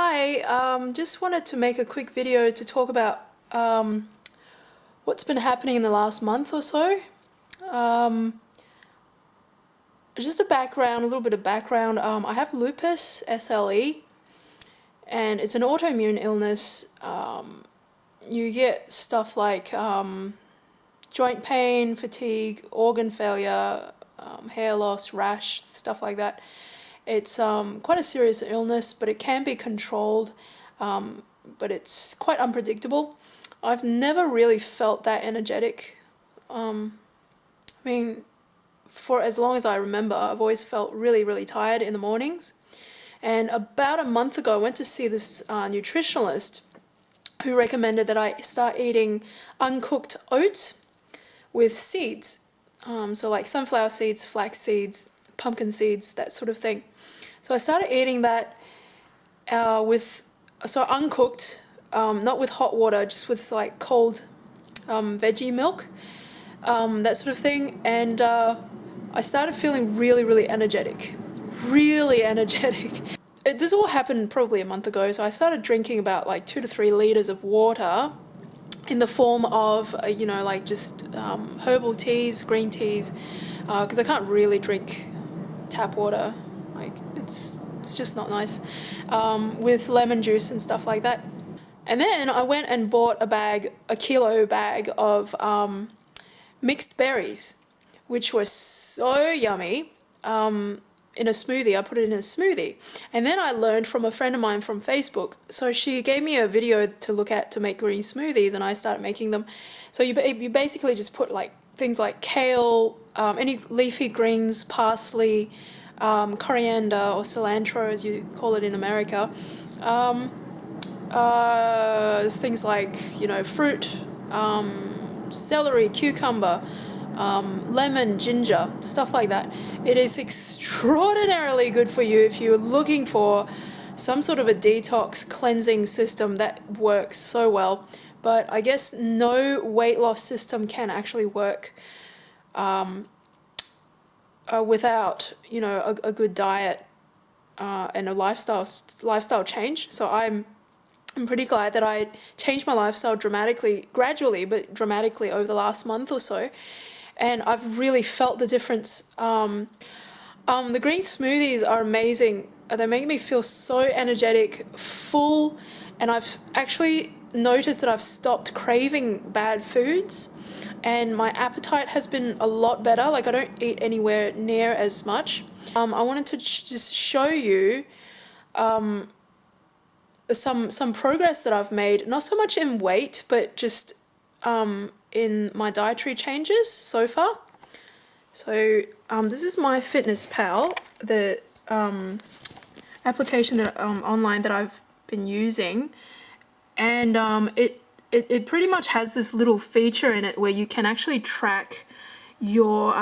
Hi, just wanted to make a quick video to talk about what's been happening in the last month or so. Just a little bit of background. I have lupus, SLE, and it's an autoimmune illness. You get stuff like joint pain, fatigue, organ failure, hair loss, rash, stuff like that. It's quite a serious illness, but it can be controlled, but it's quite unpredictable. I've never really felt that energetic. I mean, for as long as I remember, I've always felt really, really tired in the mornings. And about a month ago, I went to see this nutritionalist who recommended that I start eating uncooked oats with seeds. So like sunflower seeds, flax seeds, pumpkin seeds, that sort of thing. So I started eating that uncooked, not with hot water, just with like cold veggie milk, that sort of thing. And I started feeling really, really energetic. Really energetic. This all happened probably a month ago, so I started drinking about like 2 to 3 liters of water in the form of, like just herbal teas, green teas, because I can't really drink tap water. Like it's just not nice, with lemon juice and stuff like that. And then I went and bought a kilo bag of mixed berries, which were so yummy. In a smoothie, I put it in a smoothie. And then I learned from a friend of mine from Facebook. So she gave me a video to look at to make green smoothies, and I started making them. So you basically just put like things like kale, any leafy greens, parsley, coriander or cilantro as you call it in America. Things like, fruit, celery, cucumber, lemon, ginger, stuff like that. It is extraordinarily good for you if you're looking for some sort of a detox cleansing system that works so well. But I guess no weight loss system can actually work without, a good diet and a lifestyle change. So I'm pretty glad that I changed my lifestyle gradually, but dramatically over the last month or so. And I've really felt the difference. The green smoothies are amazing. They make me feel so energetic, full, and I've actually noticed that I've stopped craving bad foods, and my appetite has been a lot better. Like I don't eat anywhere near as much. I wanted to just show you some progress that I've made, not so much in weight, but just in my dietary changes so far. So this is my Fitness Pal, the application that online that I've been using, and it pretty much has this little feature in it where you can actually track your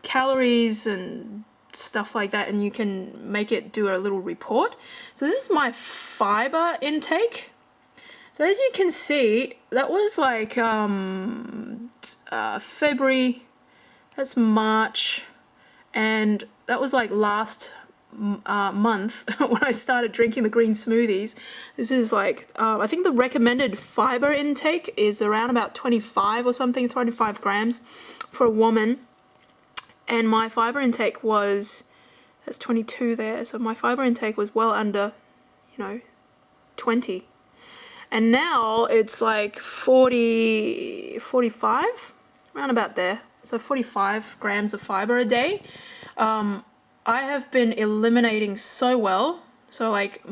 calories and stuff like that, and you can make it do a little report. So this is my fiber intake. So as you can see, that was like February, that's March, and that was like last month when I started drinking the green smoothies. This is like, I think the recommended fiber intake is around about 25 or something, 25 grams for a woman. And my fiber intake was, that's 22 there, so my fiber intake was well under, 20. And now it's like 45, around about there. So 45 grams of fiber a day. I have been eliminating so well. So like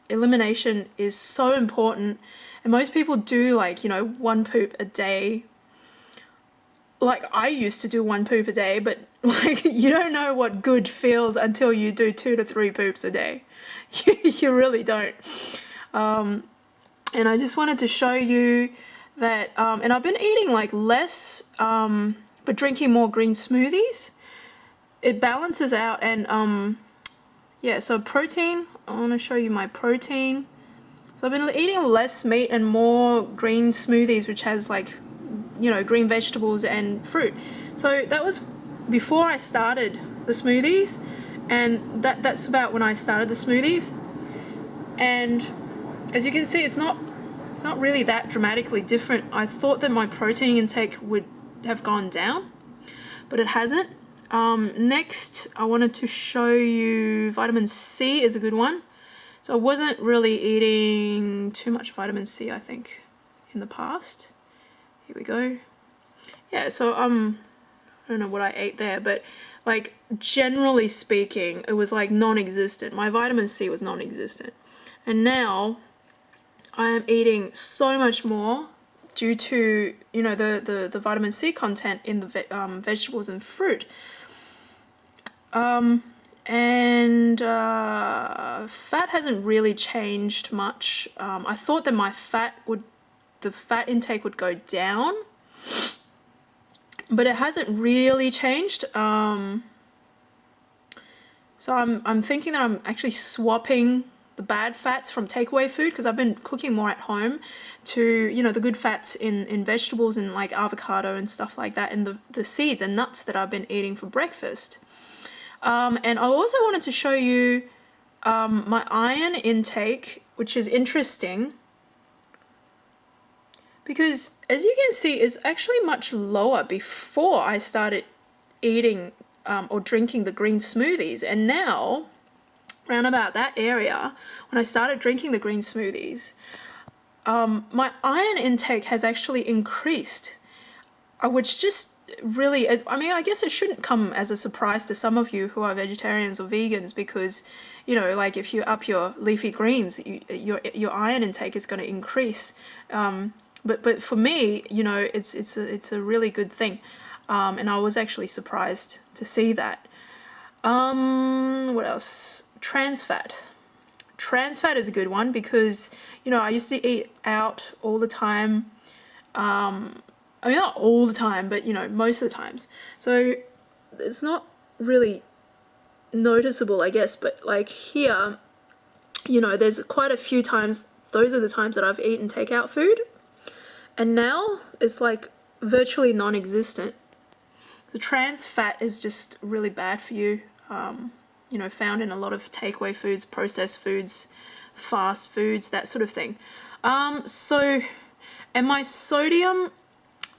elimination is so important. And most people do like, 1 poop a day. Like I used to do 1 poop a day, but like you don't know what good feels until you do 2 to 3 poops a day. You really don't. And I just wanted to show you that, and I've been eating like less, but drinking more green smoothies. It balances out, and so protein, I want to show you my protein. So I've been eating less meat and more green smoothies, which has like, green vegetables and fruit. So that was before I started the smoothies, and that's about when I started the smoothies. And as you can see, it's not really that dramatically different. I thought that my protein intake would have gone down, but it hasn't. Next, I wanted to show you vitamin C is a good one. So I wasn't really eating too much vitamin C, I think, in the past. Here we go. Yeah, so I don't know what I ate there, but like generally speaking, it was like non-existent. My vitamin C was non-existent. And now I am eating so much more due to, you know, the vitamin C content in the vegetables and fruit. Fat hasn't really changed much. I thought that the fat intake would go down, but it hasn't really changed. So I'm thinking that I'm actually swapping the bad fats from takeaway food, because I've been cooking more at home, to, you know, the good fats in vegetables and like avocado and stuff like that, and the seeds and nuts that I've been eating for breakfast. And I also wanted to show you my iron intake, which is interesting because, as you can see, it's actually much lower before I started eating or drinking the green smoothies. And now, around about that area, when I started drinking the green smoothies, my iron intake has actually increased, which just really, I mean, I guess it shouldn't come as a surprise to some of you who are vegetarians or vegans, because, you know, like if you up your leafy greens, your iron intake is going to increase. But for me, you know, it's a really good thing, and I was actually surprised to see that. What else? Trans fat. Trans fat is a good one because, you know, I used to eat out all the time. I mean, not all the time, but, you know, most of the times. So it's not really noticeable, I guess, but like here, you know, there's quite a few times, those are the times that I've eaten takeout food. And now it's like virtually non-existent. The trans fat is just really bad for you. You know, found in a lot of takeaway foods, processed foods, fast foods, that sort of thing. And my sodium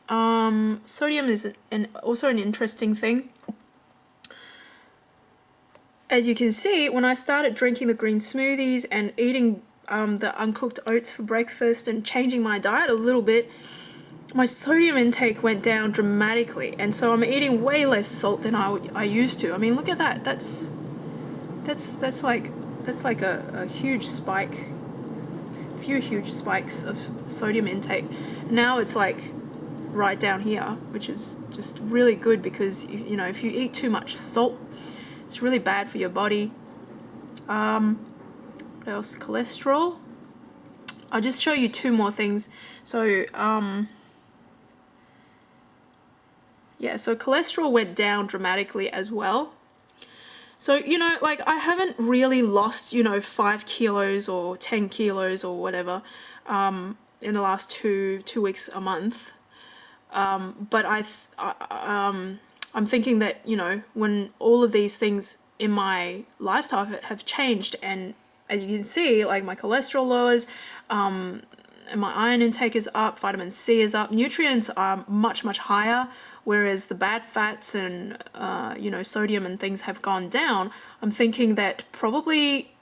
is also an interesting thing. As you can see, when I started drinking the green smoothies and eating the uncooked oats for breakfast and changing my diet a little bit, my sodium intake went down dramatically, and so I'm eating way less salt than I used to. I mean, look at that. That's like a huge spike, few huge spikes of sodium intake. Now it's like right down here, which is just really good because, you know, if you eat too much salt, it's really bad for your body. What else? Cholesterol. I'll just show you two more things. So yeah, so cholesterol went down dramatically as well. So, you know, like I haven't really lost, you know, 5 kilos or 10 kilos or whatever in the last two weeks, a month. But I'm thinking that, you know, when all of these things in my lifestyle have changed, and as you can see, like my cholesterol lowers, and my iron intake is up, vitamin C is up, nutrients are much, much higher, whereas the bad fats and, you know, sodium and things have gone down. I'm thinking that probably,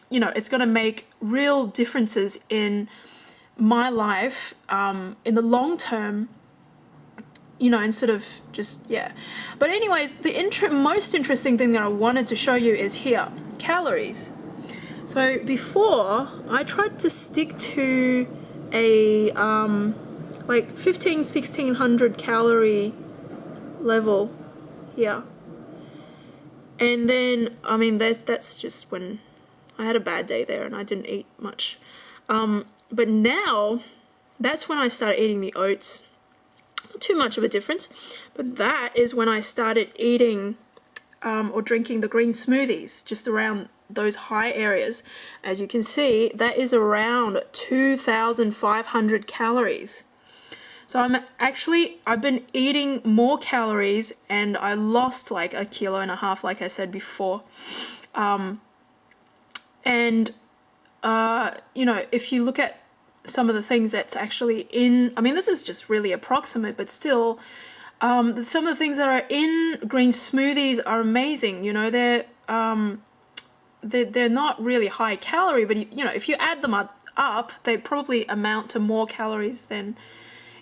you know, it's going to make real differences in my life in the long term, you know, instead of just, yeah. But anyways, the most interesting thing that I wanted to show you is here, calories. So before, I tried to stick to a like 1600 calorie level here. And then, I mean, that's just when I had a bad day there and I didn't eat much. But now, that's when I started eating the oats. Not too much of a difference, but that is when I started eating or drinking the green smoothies, just around those high areas. As you can see, that is around 2,500 calories. So I've been eating more calories, and I lost like 1.5 kilos, like I said before. And you know, if you look at some of the things that's actually in, I mean, this is just really approximate, but still, some of the things that are in green smoothies are amazing. You know, they're not really high calorie, but you know, if you add them up, they probably amount to more calories than,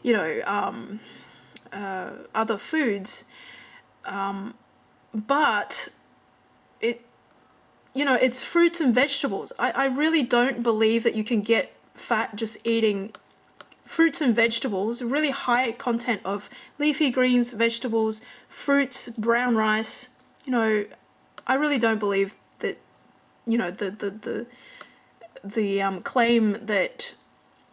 you know, other foods. But it, you know, it's fruits and vegetables. I really don't believe that you can get fat just eating fruits and vegetables, really high content of leafy greens, vegetables, fruits, brown rice. You know, I really don't believe that, you know, the claim that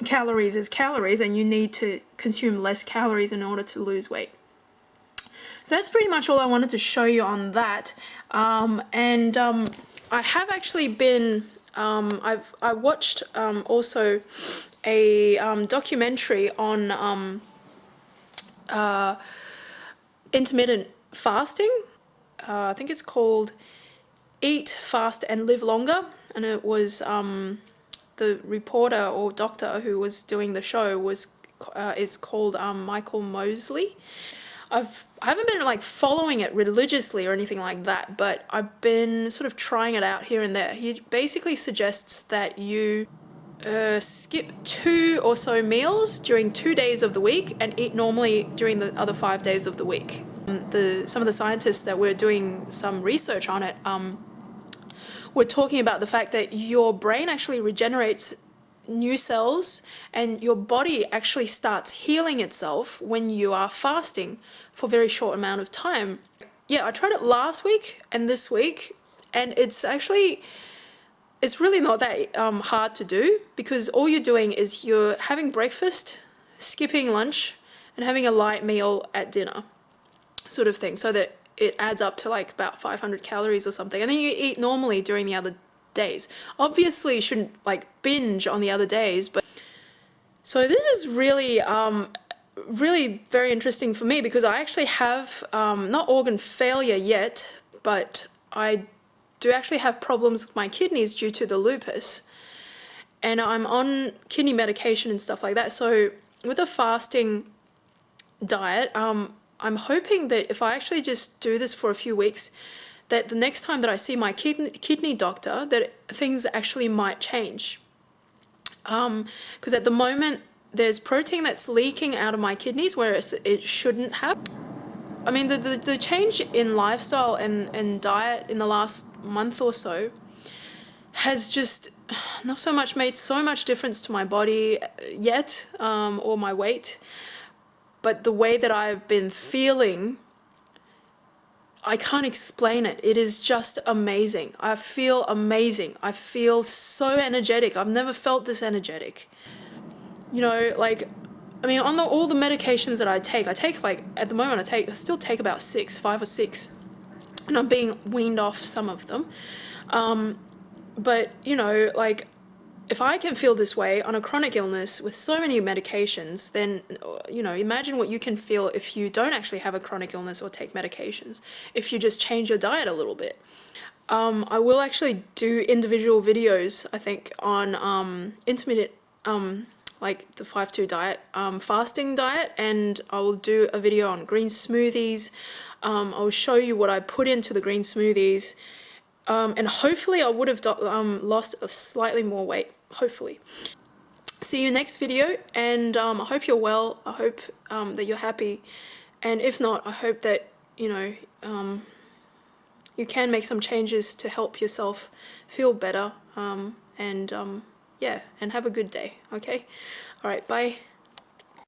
calories is calories and you need to consume less calories in order to lose weight. So that's pretty much all I wanted to show you on that. I have actually been, I watched also a documentary on intermittent fasting. I think it's called Eat, Fast and Live Longer, and it was the reporter or doctor who was doing the show is called Michael Mosley. I haven't been like following it religiously or anything like that, but I've been sort of trying it out here and there. He basically suggests that you skip 2 or so meals during 2 days of the week and eat normally during the other 5 days of the week. Some of the scientists that were doing some research on it were talking about the fact that your brain actually regenerates new cells and your body actually starts healing itself when you are fasting for a very short amount of time. Yeah, I tried it last week and this week, and it's really not that hard to do, because all you're doing is you're having breakfast, skipping lunch, and having a light meal at dinner, sort of thing, so that it adds up to like about 500 calories or something, and then you eat normally during the other days. Obviously you shouldn't like binge on the other days, but so this is really really very interesting for me, because I actually have not organ failure yet, but I do actually have problems with my kidneys due to the lupus, and I'm on kidney medication and stuff like that. So with a fasting diet, I'm hoping that if I actually just do this for a few weeks, that the next time that I see my kidney doctor, that things actually might change. Because at the moment, there's protein that's leaking out of my kidneys where it shouldn't have. I mean, the change in lifestyle and diet in the last month or so has just not so much made so much difference to my body yet, or my weight. But the way that I've been feeling, I can't explain it. It is just amazing. I feel amazing. I feel so energetic. I've never felt this energetic. You know, like, I mean, on all the medications that I take like, at the moment I still take about 5 or 6, and I'm being weaned off some of them. But, you know, like, if I can feel this way on a chronic illness with so many medications, then, you know, imagine what you can feel if you don't actually have a chronic illness or take medications, if you just change your diet a little bit. I will actually do individual videos, I think, on intermittent, like the 5-2 diet, fasting diet, and I will do a video on green smoothies. I'll show you what I put into the green smoothies. And hopefully I would have lost slightly more weight, hopefully. See you next video, and I hope you're well. I hope that you're happy, and if not, I hope that, you know, you can make some changes to help yourself feel better, yeah, and have a good day, okay? All right, bye.